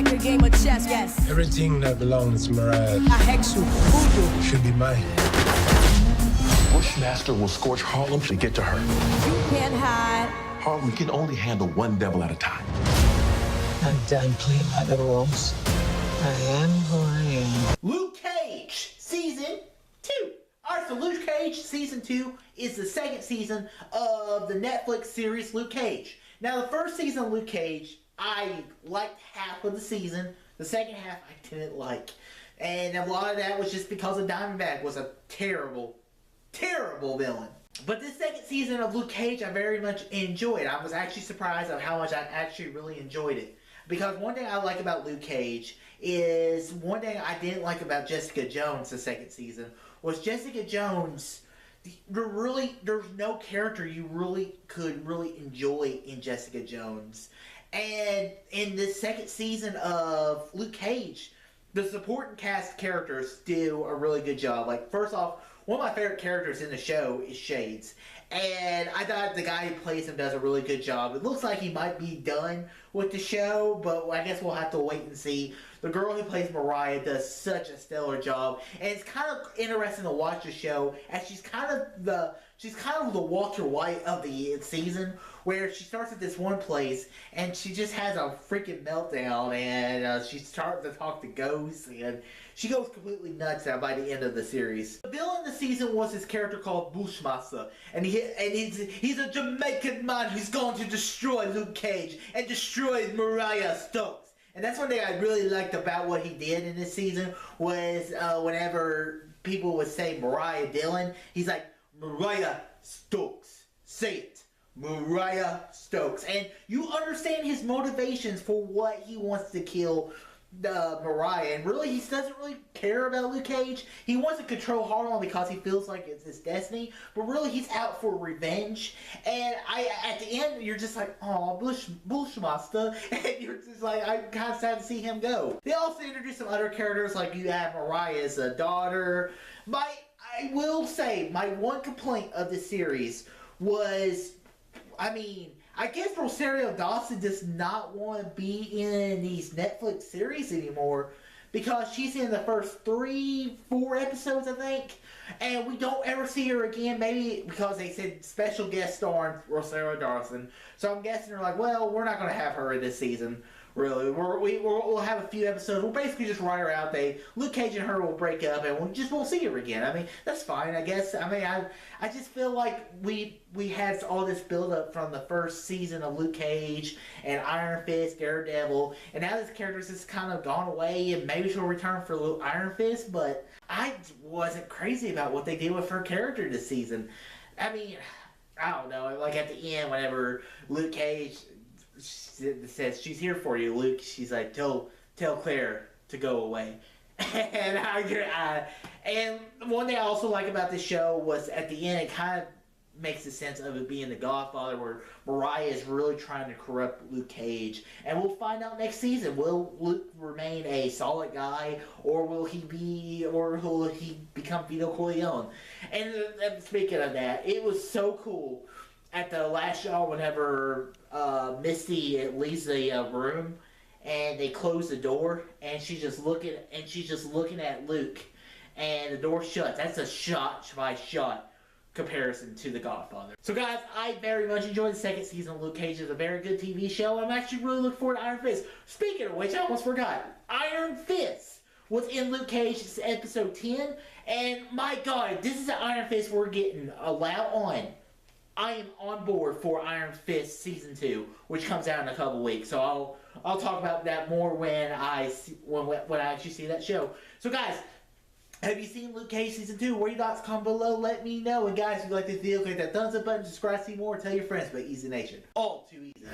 like a game of chess, yes. Everything that belongs to Mariah I hex you, voodoo. should be mine. Bushmaster will scorch Harlem to get to her. You can't hide. Harlem can only handle one devil at a time. I'm done playing by the rules. I am who I am. Luke Cage, Season 2. Alright, so Luke Cage, Season 2 is the second season of the Netflix series Luke Cage. Now, the first season of Luke Cage, I liked half of the season. The second half, I didn't like. And a lot of that was just because of Diamondback was a terrible, terrible villain. But this second season of Luke Cage, I very much enjoyed. I was actually surprised at how much I actually really enjoyed it. Because one thing I like about Luke Cage is, one thing I didn't like about Jessica Jones the second season, was Jessica Jones, there's no character you really could really enjoy in Jessica Jones. And in the second season of Luke Cage, the supporting cast characters do a really good job. Like, first off, one of my favorite characters in the show is Shades. And I thought the guy who plays him does a really good job. It looks like he might be done with the show, but I guess we'll have to wait and see. The girl who plays Mariah does such a stellar job. And it's kind of interesting to watch the show, as she's kind of the Walter White of the season, where she starts at this one place and she just has a freaking meltdown, and she starts to talk to ghosts, and she goes completely nuts by the end of the series. The villain of the season was his character called Bushmaster, and he's a Jamaican man who's going to destroy Luke Cage and destroy Mariah Stokes. And that's one thing I really liked about what he did in this season, was whenever people would say Mariah Dillon, he's like, Mariah Stokes. Say it. Mariah Stokes. And you understand his motivations for what he wants to kill Mariah. And really, he doesn't really care about Luke Cage. He wants to control Harlem because he feels like it's his destiny. But really, he's out for revenge. And at the end, you're just like, oh, Bushmaster. And you're just like, I'm kind of sad to see him go. They also introduced some other characters, like you have Mariah's daughter. I will say, my one complaint of this series was, I guess Rosario Dawson does not want to be in these Netflix series anymore, because she's in the first 3-4 episodes, I think, and we don't ever see her again, maybe because they said special guest starring Rosario Dawson. So I'm guessing they're like, well, we're not going to have her in this season. Really, we'll have a few episodes. We'll basically just write her out. Luke Cage and her will break up, and we just won't see her again. That's fine, I guess. I just feel like we had all this build up from the first season of Luke Cage and Iron Fist, Daredevil, and now this character's just kind of gone away, and maybe she'll return for Iron Fist. But I wasn't crazy about what they did with her character this season. I don't know. Like at the end, whenever Luke Cage says, she's here for you, Luke. She's like, tell Claire to go away. And one thing I also like about this show was at the end, it kind of makes the sense of it being The Godfather, where Mariah is really trying to corrupt Luke Cage. And we'll find out next season. Will Luke remain a solid guy, or will he become Vito Corleone? And speaking of that, it was so cool at the last show whenever Misty leaves the room and they close the door, and she's just looking at Luke, and the door shuts. That's a shot by shot comparison to The Godfather. So guys, I very much enjoyed the second season of Luke Cage. It's a very good TV show. I'm actually really looking forward to Iron Fist. Speaking of which, I almost forgot. Iron Fist was in Luke Cage's episode 10, and my God, this is an Iron Fist we're getting a lot on. I am on board for Iron Fist Season 2, which comes out in a couple weeks. So I'll talk about that more when I actually see that show. So guys, have you seen Luke Cage Season 2? What are your thoughts? Comment below, let me know. And guys, if you like this video, click that thumbs up button, subscribe to see more, tell your friends about Easy Nation. All too easy.